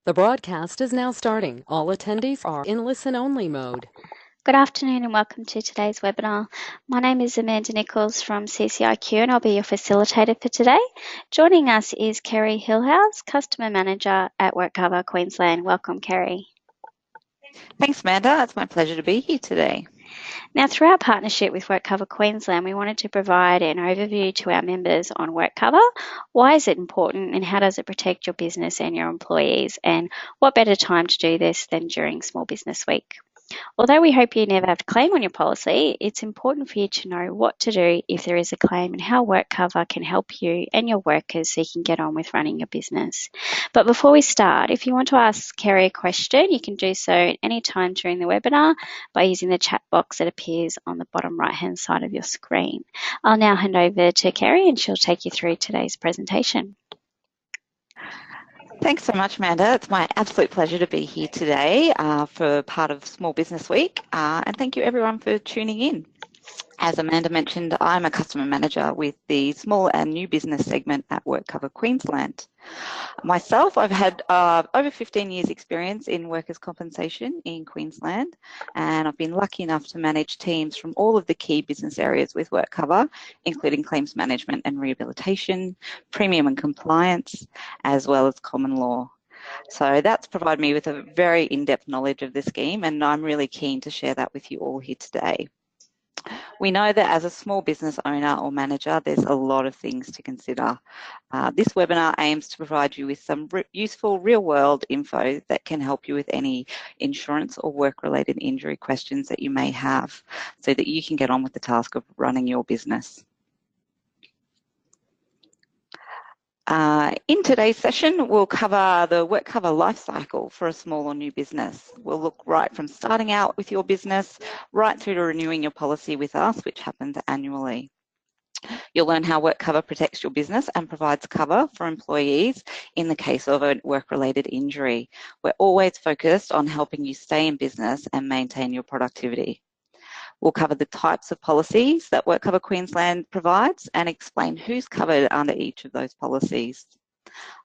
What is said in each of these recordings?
The broadcast is now starting. All attendees are in listen-only mode. Good afternoon and welcome to today's webinar. My name is Amanda Nichols from CCIQ and I'll be your facilitator for today. Joining us is Kerry Hillhouse, Customer Manager at WorkCover Queensland. Welcome, Kerry. Thanks, Amanda. It's my pleasure to be here today. Now, through our partnership with WorkCover Queensland, we wanted to provide an overview to our members on WorkCover. Why is it important and how does it protect your business and your employees? And what better time to do this than during Small Business Week? Although we hope you never have to claim on your policy, it's important for you to know what to do if there is a claim and how WorkCover can help you and your workers so you can get on with running your business. But before we start, if you want to ask Kerry a question, you can do so at any time during the webinar by using the chat box that appears on the bottom right-hand side of your screen. I'll now hand over to Kerry and she'll take you through today's presentation. Thanks so much, Amanda. It's my absolute pleasure to be here today for part of Small Business Week, and thank you everyone for tuning in. As Amanda mentioned, I'm a customer manager with the small and new business segment at WorkCover Queensland. Myself, I've had over 15 years experience in workers' compensation in Queensland, and I've been lucky enough to manage teams from all of the key business areas with WorkCover, including claims management and rehabilitation, premium and compliance, as well as common law. So that's provided me with a very in-depth knowledge of the scheme, and I'm really keen to share that with you all here today. We know that as a small business owner or manager, there's a lot of things to consider. This webinar aims to provide you with some useful real-world info that can help you with any insurance or work-related injury questions that you may have so that you can get on with the task of running your business. In today's session, we'll cover the WorkCover life cycle for a small or new business. We'll look right from starting out with your business right through to renewing your policy with us, which happens annually. You'll learn how WorkCover protects your business and provides cover for employees in the case of a work-related injury. We're always focused on helping you stay in business and maintain your productivity. We'll cover the types of policies that WorkCover Queensland provides and explain who's covered under each of those policies.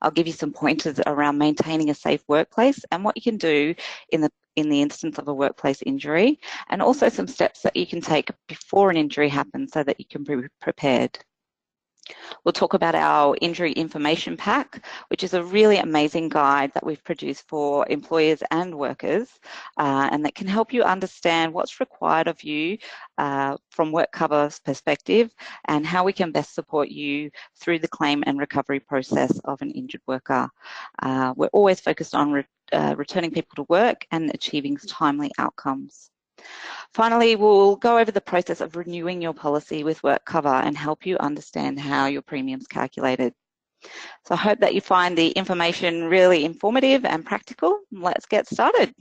I'll give you some pointers around maintaining a safe workplace and what you can do in the instance of a workplace injury, and also some steps that you can take before an injury happens so that you can be prepared. We'll talk about our injury information pack, which is a really amazing guide that we've produced for employers and workers, and that can help you understand what's required of you from WorkCover's perspective and how we can best support you through the claim and recovery process of an injured worker. We're always focused on returning people to work and achieving timely outcomes. Finally, we'll go over the process of renewing your policy with WorkCover and help you understand how your premium's calculated. So I hope that you find the information really informative and practical. Let's get started.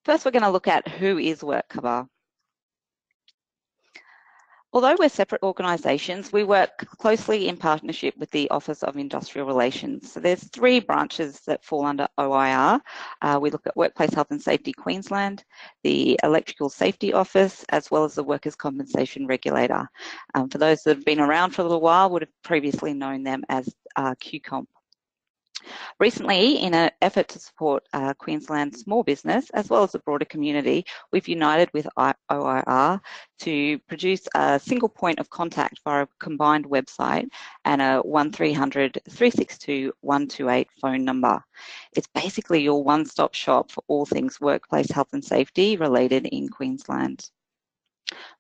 First, we're going to look at who is WorkCover. Although we're separate organisations, we work closely in partnership with the Office of Industrial Relations. So there's 3 branches that fall under OIR. We look at Workplace Health and Safety Queensland, the Electrical Safety Office, as well as the Workers' Compensation Regulator. For those that have been around for a little while, would have previously known them as QComp. Recently, in an effort to support Queensland small business as well as the broader community, we've united with OIR to produce a single point of contact via a combined website and a 1300 362 128 phone number. It's basically your one-stop shop for all things workplace health and safety related in Queensland.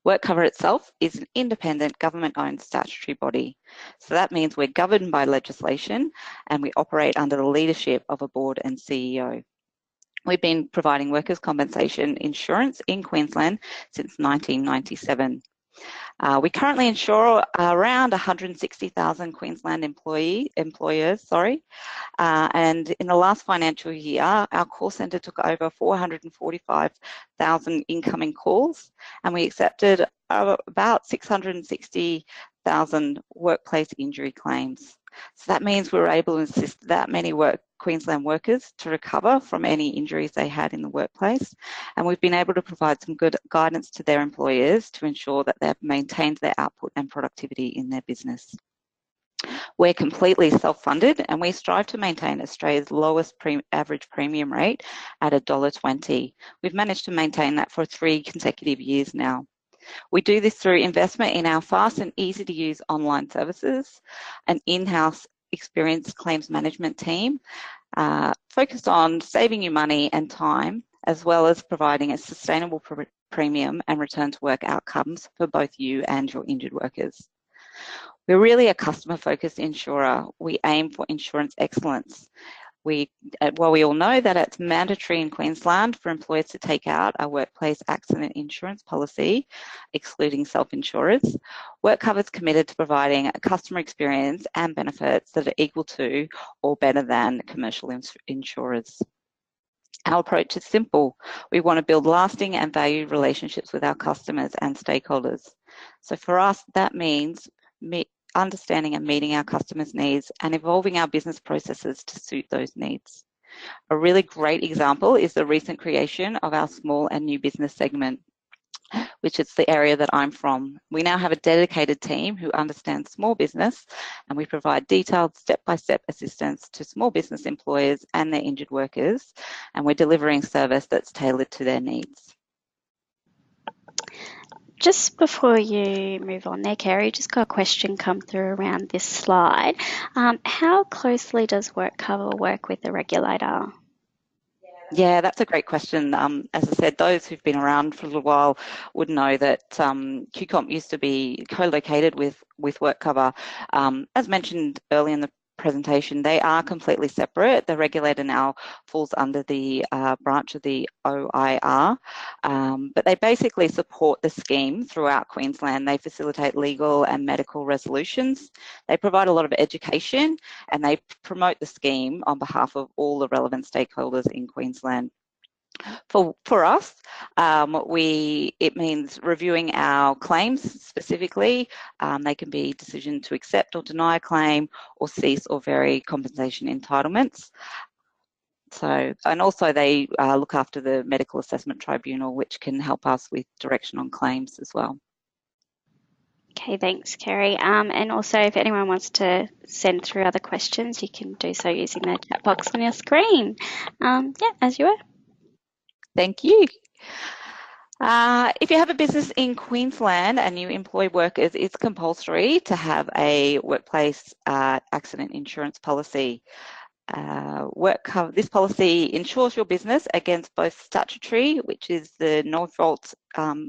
WorkCover itself is an independent government-owned statutory body. So that means we're governed by legislation and we operate under the leadership of a board and CEO. We've been providing workers' compensation insurance in Queensland since 1997. We currently insure around 160,000 Queensland employers, and in the last financial year, our call centre took over 445,000 incoming calls, and we accepted about 660,000 workplace injury claims. So that means we were able to assist that many Queensland workers to recover from any injuries they had in the workplace. And we've been able to provide some good guidance to their employers to ensure that they've maintained their output and productivity in their business. We're completely self-funded and we strive to maintain Australia's lowest average premium rate at $1.20. We've managed to maintain that for 3 consecutive years now. We do this through investment in our fast and easy to use online services, an in-house experienced claims management team focused on saving you money and time, as well as providing a sustainable premium and return to work outcomes for both you and your injured workers. We're really a customer-focused insurer. We aim for insurance excellence. While we all know that it's mandatory in Queensland for employers to take out a workplace accident insurance policy, excluding self-insurers, WorkCover is committed to providing a customer experience and benefits that are equal to or better than commercial insurers. Our approach is simple. We want to build lasting and valued relationships with our customers and stakeholders. So for us, that means understanding and meeting our customers' needs and evolving our business processes to suit those needs. A really great example is the recent creation of our small and new business segment, which is the area that I'm from. We now have a dedicated team who understands small business, and we provide detailed step-by-step assistance to small business employers and their injured workers, and we're delivering service that's tailored to their needs. Just before you move on there, Kerry, just got a question come through around this slide. How closely does WorkCover work with the regulator? Yeah, that's a great question. As I said, those who've been around for a little while would know that QComp used to be co-located with WorkCover. As mentioned earlier in the presentation, they are completely separate. The regulator now falls under the branch of the OIR, but they basically support the scheme throughout Queensland. They facilitate legal and medical resolutions. They provide a lot of education and they promote the scheme on behalf of all the relevant stakeholders in Queensland. For us, it means reviewing our claims specifically. They can be decision to accept or deny a claim or cease or vary compensation entitlements. And also they look after the medical assessment tribunal, which can help us with direction on claims as well. Okay, thanks, Kerry. And also, if anyone wants to send through other questions, you can do so using the chat box on your screen. Yeah, as you were. Thank you. If you have a business in Queensland and you employ workers, it's compulsory to have a workplace accident insurance policy. This policy insures your business against both statutory, which is the no-fault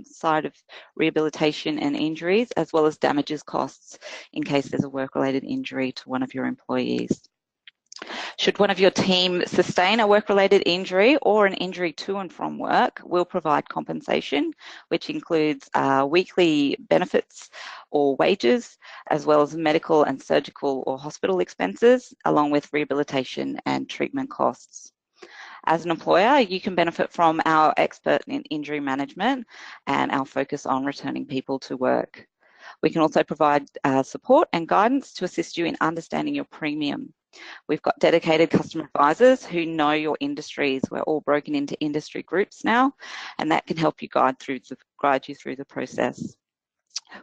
side of rehabilitation and injuries, as well as damages costs in case there's a work-related injury to one of your employees. Should one of your team sustain a work-related injury or an injury to and from work, we'll provide compensation, which includes weekly benefits or wages, as well as medical and surgical or hospital expenses, along with rehabilitation and treatment costs. As an employer, you can benefit from our expert in injury management and our focus on returning people to work. We can also provide support and guidance to assist you in understanding your premium. We've got dedicated customer advisors who know your industries. We're all broken into industry groups now, and that can help you guide you through the process.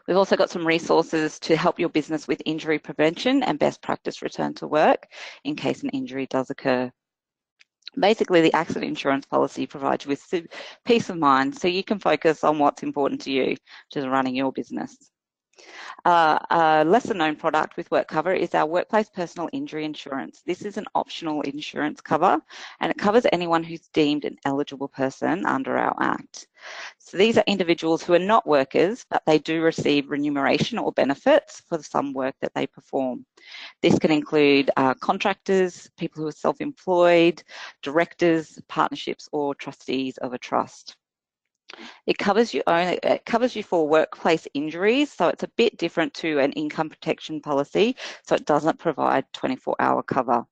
We've also got some resources to help your business with injury prevention and best practice return to work in case an injury does occur. Basically, the accident insurance policy provides you with peace of mind so you can focus on what's important to you, which is running your business. A lesser known product with WorkCover is our workplace personal injury insurance. This is an optional insurance cover and it covers anyone who's deemed an eligible person under our Act. So these are individuals who are not workers, but they do receive remuneration or benefits for some work that they perform. This can include contractors, people who are self-employed, directors, partnerships, or trustees of a trust. It covers you for workplace injuries, so it's a bit different to an income protection policy, so it doesn't provide 24-hour cover.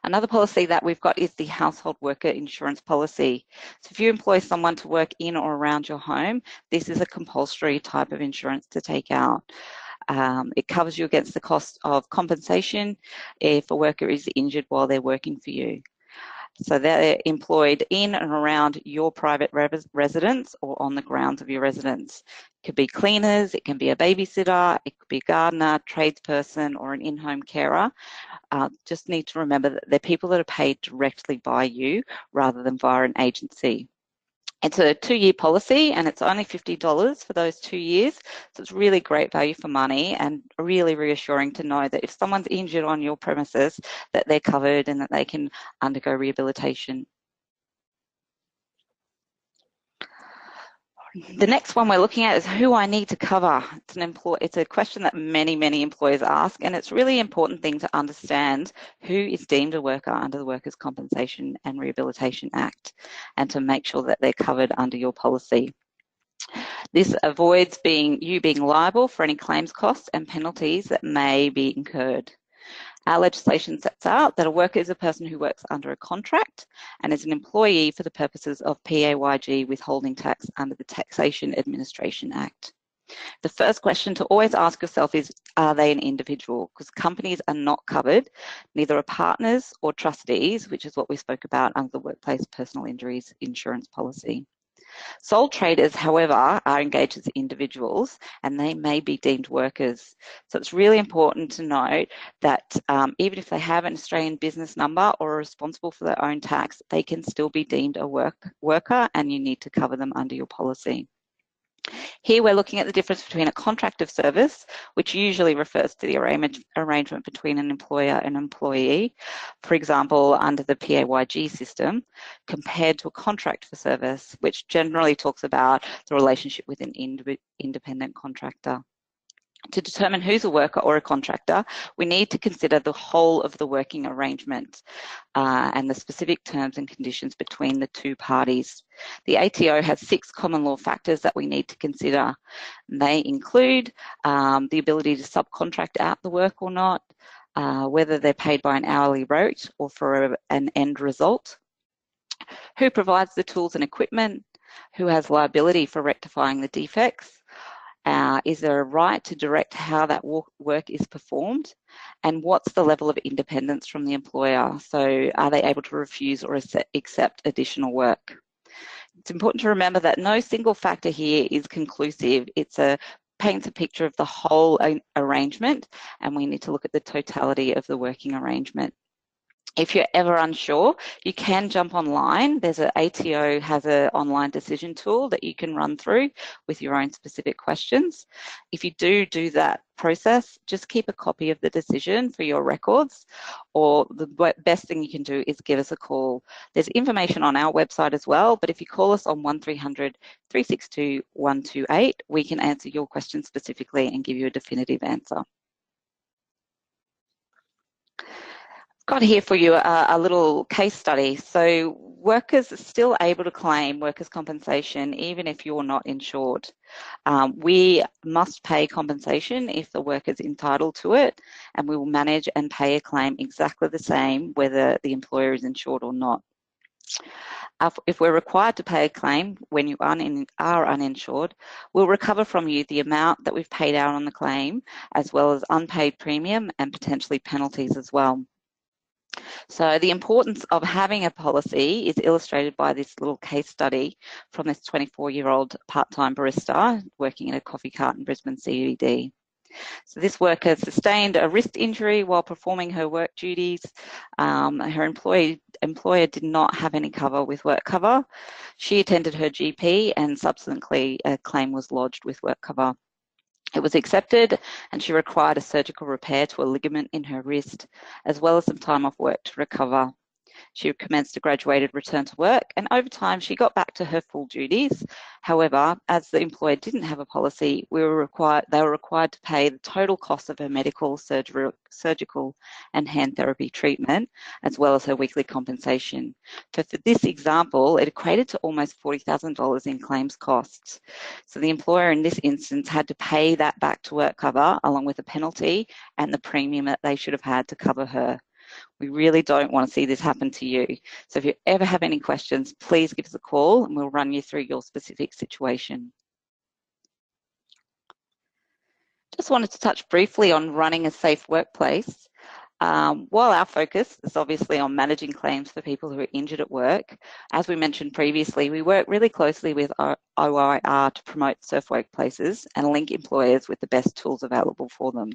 Another policy that we've got is the household worker insurance policy. So if you employ someone to work in or around your home, this is a compulsory type of insurance to take out. It covers you against the cost of compensation if a worker is injured while they're working for you. So they're employed in and around your private residence or on the grounds of your residence. It could be cleaners, it can be a babysitter, it could be a gardener, tradesperson, or an in-home carer. Just need to remember that they're people that are paid directly by you rather than via an agency. It's a 2-year policy and it's only $50 for those 2 years. So it's really great value for money and really reassuring to know that if someone's injured on your premises, that they're covered and that they can undergo rehabilitation. The next one we're looking at is who I need to cover. It's a question that many employers ask, and it's a really important thing to understand who is deemed a worker under the Workers' Compensation and Rehabilitation Act, and to make sure that they're covered under your policy. This avoids you being liable for any claims costs and penalties that may be incurred. Our legislation sets out that a worker is a person who works under a contract and is an employee for the purposes of PAYG withholding tax under the Taxation Administration Act. The first question to always ask yourself is, are they an individual? Because companies are not covered, neither are partners or trustees, which is what we spoke about under the Workplace Personal Injuries Insurance Policy. Sole traders, however, are engaged as individuals and they may be deemed workers. So it's really important to note that even if they have an Australian business number or are responsible for their own tax, they can still be deemed a worker and you need to cover them under your policy. Here we're looking at the difference between a contract of service, which usually refers to the arrangement between an employer and employee, for example, under the PAYG system, compared to a contract for service, which generally talks about the relationship with an independent contractor. To determine who's a worker or a contractor, we need to consider the whole of the working arrangement and the specific terms and conditions between the two parties. The ATO has 6 common law factors that we need to consider. They include the ability to subcontract out the work or not, whether they're paid by an hourly rate or for an end result, who provides the tools and equipment, who has liability for rectifying the defects, is there a right to direct how that work is performed, and what's the level of independence from the employer? So are they able to refuse or accept additional work? It's important to remember that no single factor here is conclusive. It paints a picture of the whole arrangement, and we need to look at the totality of the working arrangement. If you're ever unsure, you can jump online. ATO has an online decision tool that you can run through with your own specific questions. If you do that process, just keep a copy of the decision for your records, or the best thing you can do is give us a call. There's information on our website as well, but if you call us on 1300 362 128, we can answer your question specifically and give you a definitive answer. Got here for you a little case study. So workers are still able to claim workers' compensation even if you're not insured. We must pay compensation if the worker's entitled to it, and we will manage and pay a claim exactly the same whether the employer is insured or not. If we're required to pay a claim when you are uninsured, we'll recover from you the amount that we've paid out on the claim, as well as unpaid premium and potentially penalties as well. So the importance of having a policy is illustrated by this little case study from this 24-year-old part-time barista working in a coffee cart in Brisbane CBD. So this worker sustained a wrist injury while performing her work duties. Her employer did not have any cover with WorkCover. She attended her GP and subsequently a claim was lodged with WorkCover. It was accepted and she required a surgical repair to a ligament in her wrist, as well as some time off work to recover. She commenced a graduated return to work, and over time she got back to her full duties. However, as the employer didn't have a policy, they were required to pay the total cost of her medical, surgical and hand therapy treatment, as well as her weekly compensation. For this example, it equated to almost $40,000 in claims costs. So the employer in this instance had to pay that back to WorkCover, along with the penalty and the premium that they should have had to cover her. We really don't want to see this happen to you. So if you ever have any questions, please give us a call and we'll run you through your specific situation. Just wanted to touch briefly on running a safe workplace. While our focus is obviously on managing claims for people who are injured at work, as we mentioned previously, we work really closely with our OIR to promote safe workplaces and link employers with the best tools available for them.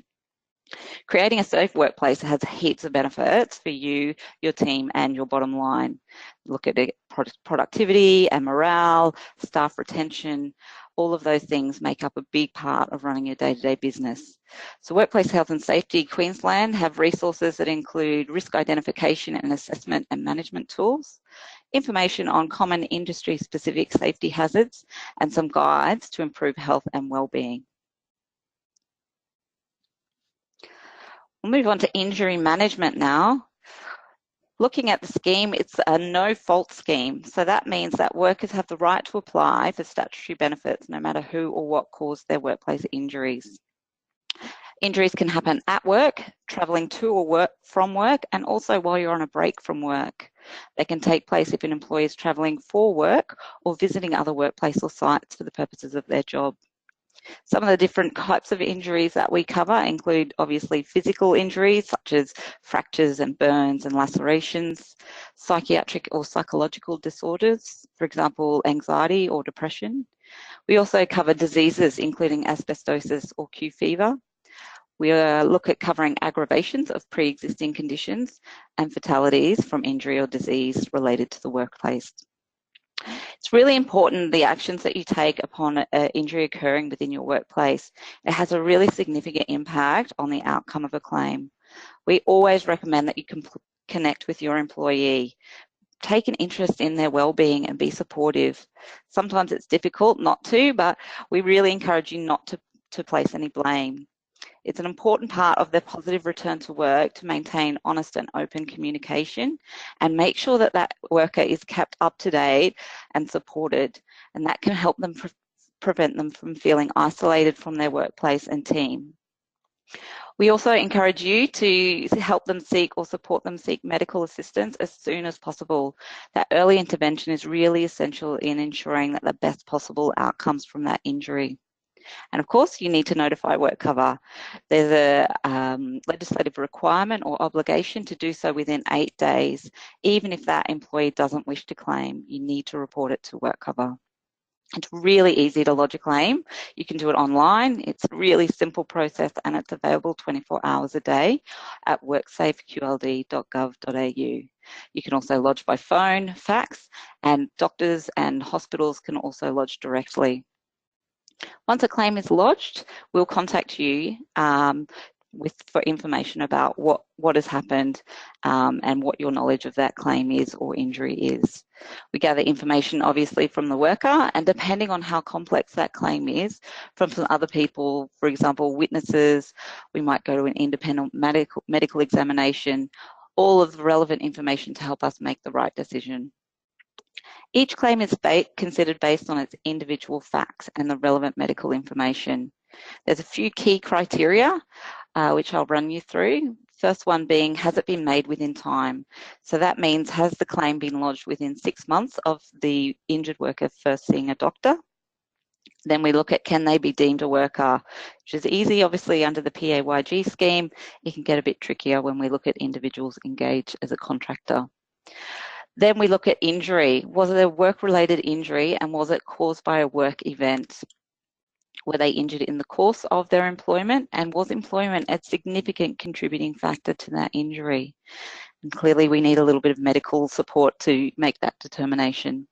Creating a safe workplace has heaps of benefits for you, your team, and your bottom line. Look at it, productivity and morale, staff retention, all of those things make up a big part of running your day-to-day business. So Workplace Health and Safety Queensland have resources that include risk identification and assessment and management tools, information on common industry-specific safety hazards, and some guides to improve health and well-being. We'll move on to injury management now. Looking at the scheme, it's a no-fault scheme. So that means that workers have the right to apply for statutory benefits no matter who or what caused their workplace injuries. Injuries can happen at work, travelling to or from work, and also while you're on a break from work. They can take place if an employee is travelling for work or visiting other workplace or sites for the purposes of their job. Some of the different types of injuries that we cover include obviously physical injuries such as fractures and burns and lacerations, psychiatric or psychological disorders, for example, anxiety or depression. We also cover diseases including asbestosis or Q fever. We look at covering aggravations of pre-existing conditions and fatalities from injury or disease related to the workplace. It's really important the actions that you take upon an injury occurring within your workplace. It has a really significant impact on the outcome of a claim. We always recommend that you connect with your employee. Take an interest in their well-being and be supportive. Sometimes it's difficult not to, but we really encourage you not to place any blame. It's an important part of their positive return to work to maintain honest and open communication and make sure that that worker is kept up to date and supported, and that can help them prevent them from feeling isolated from their workplace and team. We also encourage you to help them seek or support them seek medical assistance as soon as possible. That early intervention is really essential in ensuring that the best possible outcomes from that injury. And of course, you need to notify WorkCover. There's a legislative requirement or obligation to do so within 8 days. Even if that employee doesn't wish to claim, you need to report it to WorkCover. It's really easy to lodge a claim. You can do it online. It's a really simple process and it's available 24 hours a day at worksafe.qld.gov.au. You can also lodge by phone, fax, and doctors and hospitals can also lodge directly. Once a claim is lodged, we'll contact you for information about what has happened and what your knowledge of that claim is or injury is. We gather information obviously from the worker, and depending on how complex that claim is, from some other people, for example, witnesses, we might go to an independent medical examination, all of the relevant information to help us make the right decision. Each claim is considered based on its individual facts and the relevant medical information. There's a few key criteria which I'll run you through. First one being, has it been made within time? So that means, has the claim been lodged within 6 months of the injured worker first seeing a doctor? Then we look at, can they be deemed a worker, which is easy obviously under the PAYG scheme. It can get a bit trickier when we look at individuals engaged as a contractor. Then we look at injury. Was it a work-related injury and was it caused by a work event? Were they injured in the course of their employment, and was employment a significant contributing factor to that injury? And clearly we need a little bit of medical support to make that determination.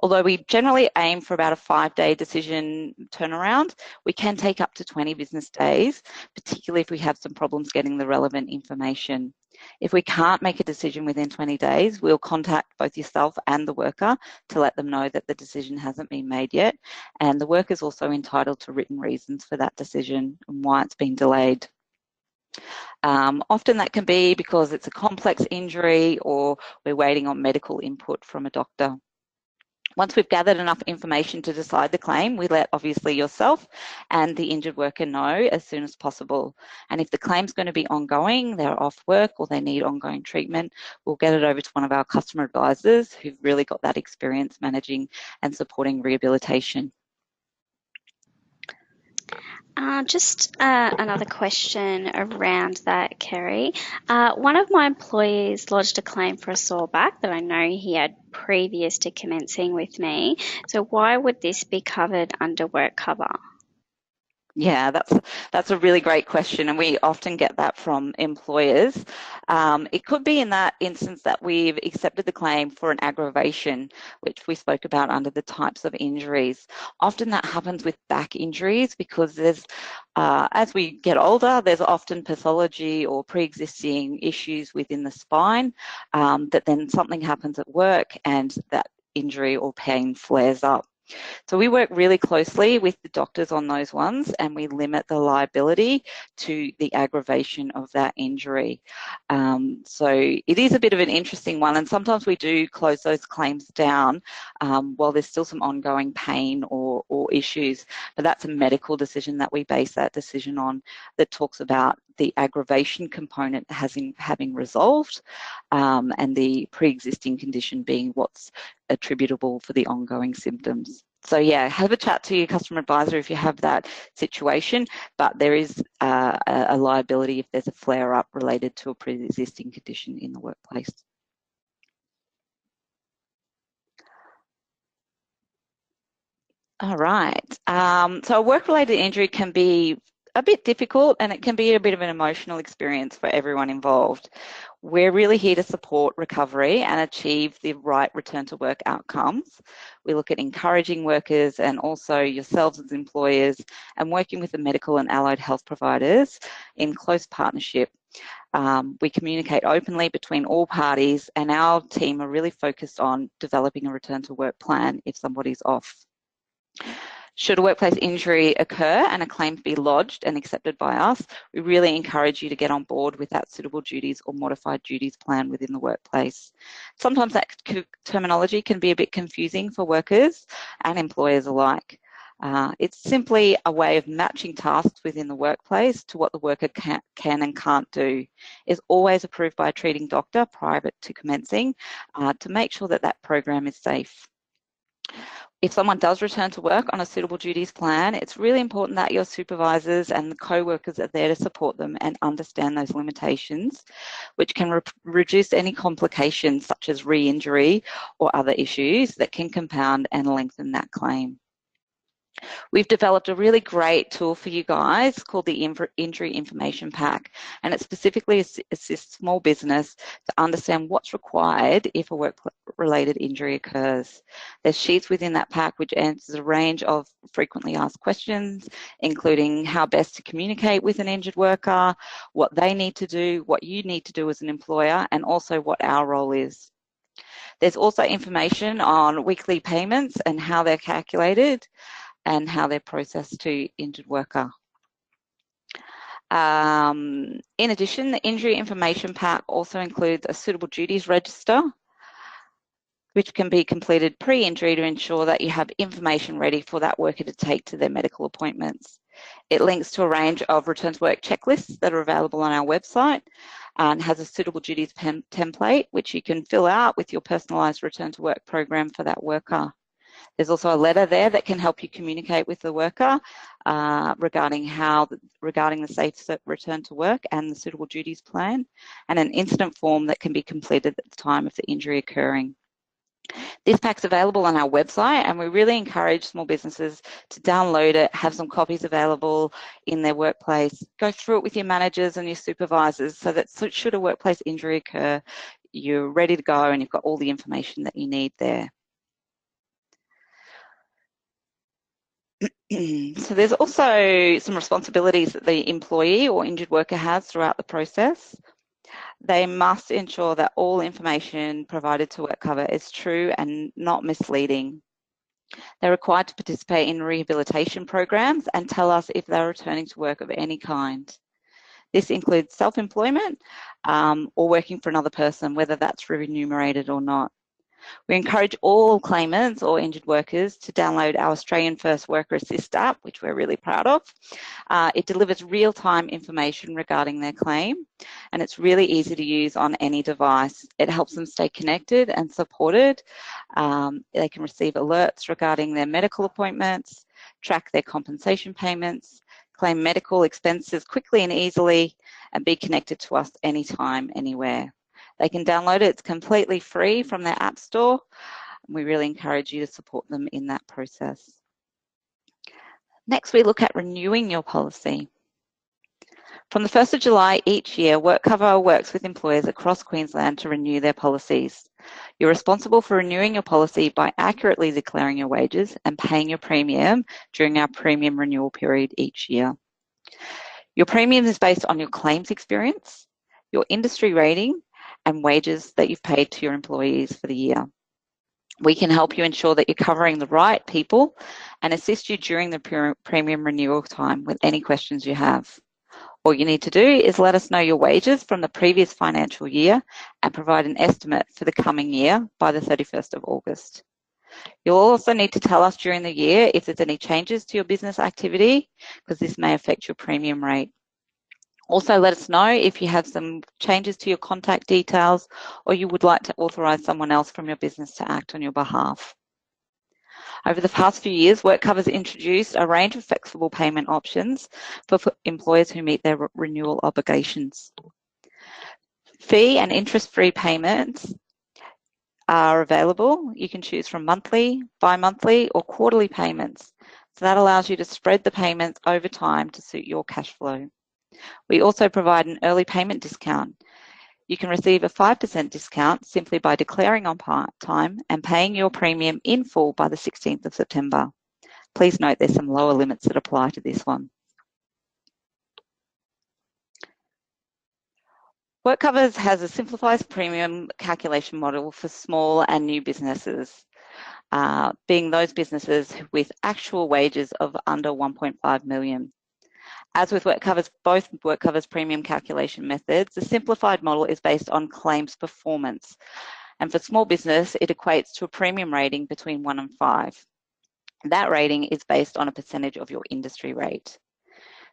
Although we generally aim for about a 5-day decision turnaround, we can take up to 20 business days, particularly if we have some problems getting the relevant information. If we can't make a decision within 20 days, we'll contact both yourself and the worker to let them know that the decision hasn't been made yet. And the worker is also entitled to written reasons for that decision and why it's been delayed. Often that can be because it's a complex injury or we're waiting on medical input from a doctor. Once we've gathered enough information to decide the claim, we let obviously yourself and the injured worker know as soon as possible. And if the claim's going to be ongoing, they're off work or they need ongoing treatment, we'll get it over to one of our customer advisors who've really got that experience managing and supporting rehabilitation. Just another question around that, Kerry. One of my employees lodged a claim for a sore back that I know he had previous to commencing with me. So why would this be covered under WorkCover? Yeah, that's a really great question, and we often get that from employers. It could be in that instance that we've accepted the claim for an aggravation, which we spoke about under the types of injuries. Often that happens with back injuries because as we get older, there's often pathology or pre-existing issues within the spine that then something happens at work and that injury or pain flares up. So we work really closely with the doctors on those ones, and we limit the liability to the aggravation of that injury. So it is a bit of an interesting one, and sometimes we do close those claims down while there's still some ongoing pain or issues, but that's a medical decision that we base that decision on, that talks about the aggravation component having resolved and the pre-existing condition being what's attributable for the ongoing symptoms. So yeah, have a chat to your customer advisor if you have that situation, but there is a liability if there's a flare-up related to a pre-existing condition in the workplace. All right, so a work-related injury can be a bit difficult, and it can be a bit of an emotional experience for everyone involved. We're really here to support recovery and achieve the right return to work outcomes. We look at encouraging workers and also yourselves as employers, and working with the medical and allied health providers in close partnership. We communicate openly between all parties, and our team are really focused on developing a return to work plan if somebody's off. Should a workplace injury occur and a claim be lodged and accepted by us, we really encourage you to get on board with that suitable duties or modified duties plan within the workplace. Sometimes that terminology can be a bit confusing for workers and employers alike. It's simply a way of matching tasks within the workplace to what the worker can and can't do. It's always approved by a treating doctor prior to commencing to make sure that that program is safe. If someone does return to work on a suitable duties plan, it's really important that your supervisors and the co-workers are there to support them and understand those limitations, which can reduce any complications such as re-injury or other issues that can compound and lengthen that claim. We've developed a really great tool for you guys called the Injury Information Pack, and it specifically assists small business to understand what's required if a work-related injury occurs. There's sheets within that pack which answers a range of frequently asked questions, including how best to communicate with an injured worker, what they need to do, what you need to do as an employer, and also what our role is. There's also information on weekly payments and how they're calculated, and how they're processed to injured worker. In addition, the Injury Information Pack also includes a suitable duties register, which can be completed pre-injury to ensure that you have information ready for that worker to take to their medical appointments. It links to a range of return to work checklists that are available on our website, and has a suitable duties template, which you can fill out with your personalised return to work program for that worker. There's also a letter there that can help you communicate with the worker regarding the safe return to work and the suitable duties plan, and an incident form that can be completed at the time of the injury occurring. This pack's available on our website, and we really encourage small businesses to download it, have some copies available in their workplace, go through it with your managers and your supervisors so that should a workplace injury occur, you're ready to go and you've got all the information that you need there. So there's also some responsibilities that the employee or injured worker has throughout the process. They must ensure that all information provided to WorkCover is true and not misleading. They're required to participate in rehabilitation programs and tell us if they're returning to work of any kind. This includes self-employment or working for another person, whether that's remunerated or not. We encourage all claimants or injured workers to download our Australian First Worker Assist app, which we're really proud of. It delivers real-time information regarding their claim, and it's really easy to use on any device. It helps them stay connected and supported. They can receive alerts regarding their medical appointments, track their compensation payments, claim medical expenses quickly and easily, and be connected to us anytime, anywhere. They can download it. It's completely free from their app store. We really encourage you to support them in that process. Next, we look at renewing your policy. From the 1st of July each year, WorkCover works with employers across Queensland to renew their policies. You're responsible for renewing your policy by accurately declaring your wages and paying your premium during our premium renewal period each year. Your premium is based on your claims experience, your industry rating, and wages that you've paid to your employees for the year. We can help you ensure that you're covering the right people and assist you during the premium renewal time with any questions you have. All you need to do is let us know your wages from the previous financial year and provide an estimate for the coming year by the 31st of August. You'll also need to tell us during the year if there's any changes to your business activity, because this may affect your premium rate. Also, let us know if you have some changes to your contact details or you would like to authorise someone else from your business to act on your behalf. Over the past few years, WorkCover's introduced a range of flexible payment options for employers who meet their renewal obligations. Fee and interest-free payments are available. You can choose from monthly, bi-monthly or quarterly payments. So that allows you to spread the payments over time to suit your cash flow. We also provide an early payment discount. You can receive a 5% discount simply by declaring on time and paying your premium in full by the 16th of September. Please note there's some lower limits that apply to this one. WorkCover has a simplified premium calculation model for small and new businesses, being those businesses with actual wages of under 1.5 million. As with both WorkCover's premium calculation methods, the simplified model is based on claims performance. And for small business, it equates to a premium rating between 1 and 5. That rating is based on a percentage of your industry rate.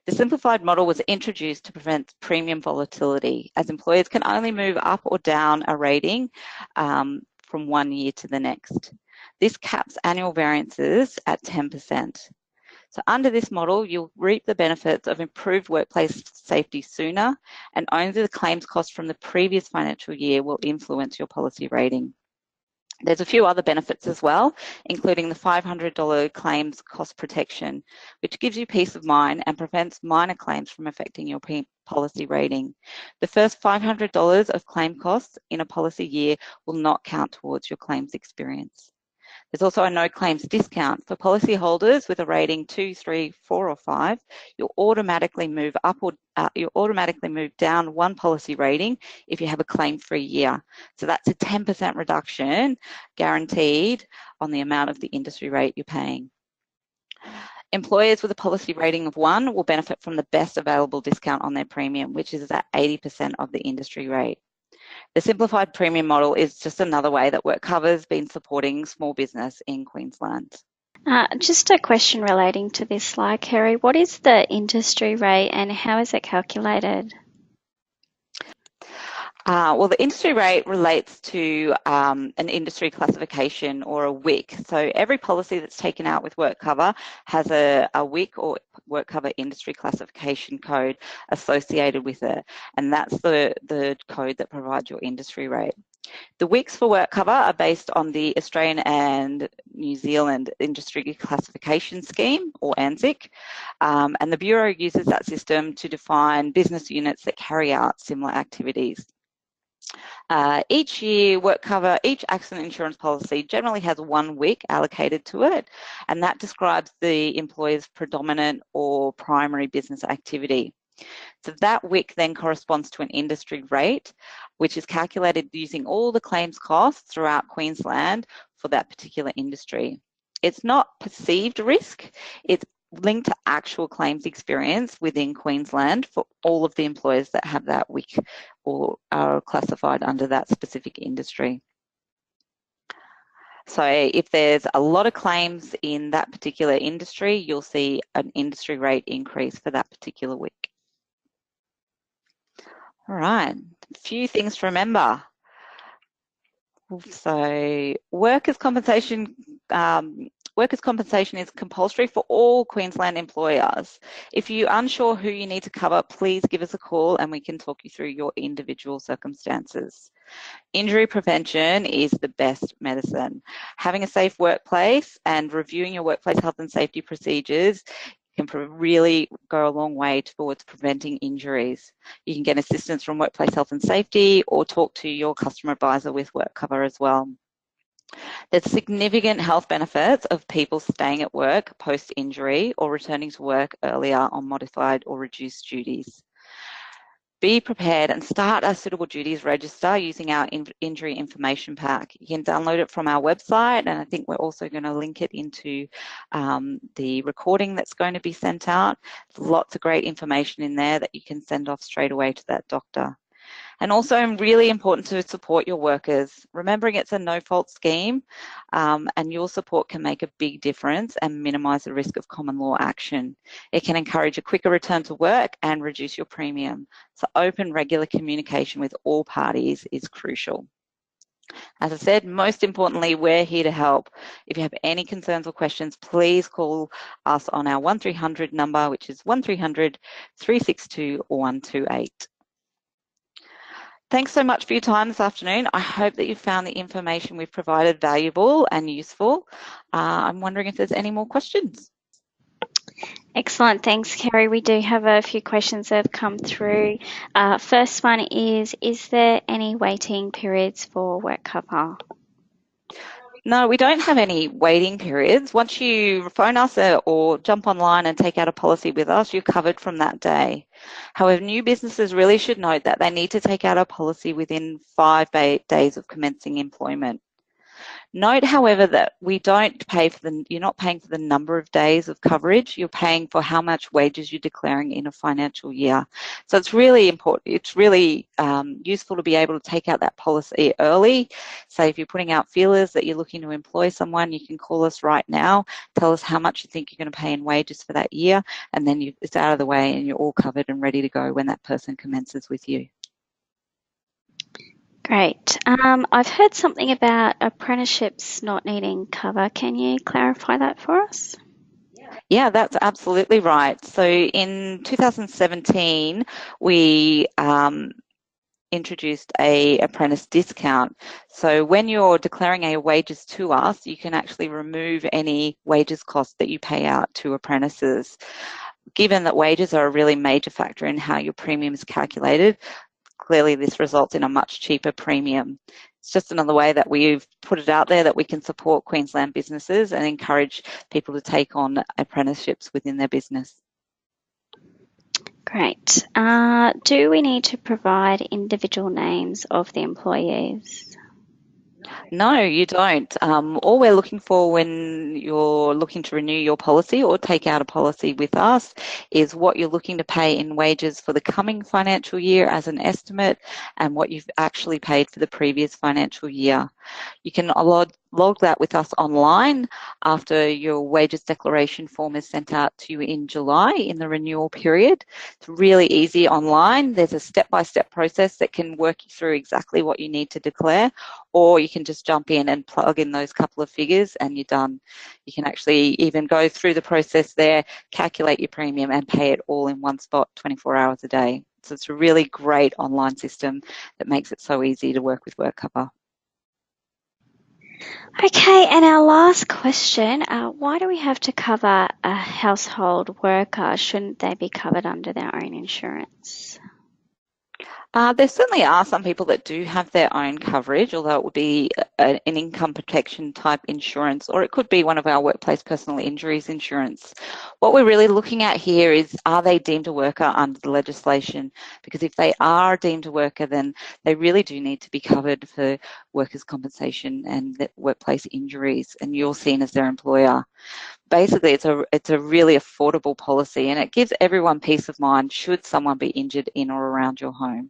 The simplified model was introduced to prevent premium volatility, as employers can only move up or down a rating from one year to the next. This caps annual variances at 10%. So under this model, you'll reap the benefits of improved workplace safety sooner, and only the claims cost from the previous financial year will influence your policy rating. There's a few other benefits as well, including the $500 claims cost protection, which gives you peace of mind and prevents minor claims from affecting your policy rating. The first $500 of claim costs in a policy year will not count towards your claims experience. There's also a no claims discount. For policyholders with a rating 2, 3, 4 or 5, you'll automatically move up or you'll automatically move down one policy rating if you have a claim-free year. So that's a 10% reduction guaranteed on the amount of the industry rate you're paying. Employers with a policy rating of 1 will benefit from the best available discount on their premium, which is at 80% of the industry rate. The simplified premium model is just another way that WorkCover's been supporting small business in Queensland. Just a question relating to this slide, Kerry. What is the industry rate and how is it calculated? Well, the industry rate relates to an industry classification or a WIC. So every policy that's taken out with WorkCover has a WIC or WorkCover industry classification code associated with it, and that's the code that provides your industry rate. The WICs for WorkCover are based on the Australian and New Zealand Industry Classification Scheme, or ANZIC, and the Bureau uses that system to define business units that carry out similar activities. Each year, WorkCover, each accident insurance policy generally has one WIC allocated to it, and that describes the employer's predominant or primary business activity. So that WIC then corresponds to an industry rate, which is calculated using all the claims costs throughout Queensland for that particular industry. It's not perceived risk, it's linked to actual claims experience within Queensland for all of the employers that have that WIC or are classified under that specific industry. So if there's a lot of claims in that particular industry, you'll see an industry rate increase for that particular WIC. All right, a few things to remember. So workers' compensation Workers' compensation is compulsory for all Queensland employers. If you're unsure who you need to cover, please give us a call and we can talk you through your individual circumstances. Injury prevention is the best medicine. Having a safe workplace and reviewing your workplace health and safety procedures can really go a long way towards preventing injuries. You can get assistance from Workplace Health and Safety or talk to your customer advisor with WorkCover as well. There's significant health benefits of people staying at work post-injury or returning to work earlier on modified or reduced duties. Be prepared and start a suitable duties register using our injury information pack. You can download it from our website, and I think we're also going to link it into the recording that's going to be sent out. There's lots of great information in there that you can send off straight away to that doctor. And also really important to support your workers. Remembering it's a no-fault scheme and your support can make a big difference and minimise the risk of common law action. It can encourage a quicker return to work and reduce your premium. So open, regular communication with all parties is crucial. As I said, most importantly, we're here to help. If you have any concerns or questions, please call us on our 1300 number, which is 1300 362 128. Thanks so much for your time this afternoon. I hope that you found the information we've provided valuable and useful. I'm wondering if there's any more questions. Excellent. Thanks, Kerry. We do have a few questions that have come through. First one is there any waiting periods for WorkCover? No, we don't have any waiting periods. Once you phone us or jump online and take out a policy with us, you're covered from that day. However, new businesses really should note that they need to take out a policy within 5 days of commencing employment. Note, however, that we don't pay for you're not paying for the number of days of coverage, you're paying for how much wages you're declaring in a financial year. So it's really important, it's really useful to be able to take out that policy early. So if you're putting out feelers that you're looking to employ someone, you can call us right now, tell us how much you think you're going to pay in wages for that year, and then it's out of the way and you're all covered and ready to go when that person commences with you. Great. I've heard something about apprenticeships not needing cover. Can you clarify that for us? Yeah, that's absolutely right. So in 2017, we introduced a apprentice discount. So when you're declaring a wages to us, you can actually remove any wages costs that you pay out to apprentices. Given that wages are a really major factor in how your premium is calculated, clearly this results in a much cheaper premium. It's just another way that we've put it out there that we can support Queensland businesses and encourage people to take on apprenticeships within their business. Great. Do we need to provide individual names of the employees? No, you don't. All we're looking for when you're looking to renew your policy or take out a policy with us is what you're looking to pay in wages for the coming financial year as an estimate and what you've actually paid for the previous financial year. You can log that with us online after your wages declaration form is sent out to you in July in the renewal period. It's really easy online. There's a step-by-step process that can work you through exactly what you need to declare, or you can just jump in and plug in those couple of figures and you're done. You can actually even go through the process there, calculate your premium and pay it all in one spot 24 hours a day. So it's a really great online system that makes it so easy to work with WorkCover. Okay, and our last question, why do we have to cover a household worker? Shouldn't they be covered under their own insurance? There certainly are some people that do have their own coverage, although it would be an income protection type insurance, or it could be one of our workplace personal injuries insurance. What we're really looking at here is, are they deemed a worker under the legislation? Because if they are deemed a worker, then they really do need to be covered for workers' compensation and workplace injuries, and you're seen as their employer. Basically, it's a really affordable policy, and it gives everyone peace of mind should someone be injured in or around your home.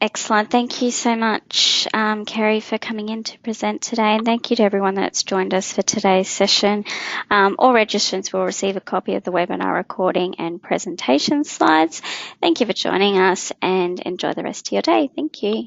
Excellent. Thank you so much, Kerry, for coming in to present today. And thank you to everyone that's joined us for today's session. All registrants will receive a copy of the webinar recording and presentation slides. Thank you for joining us and enjoy the rest of your day. Thank you.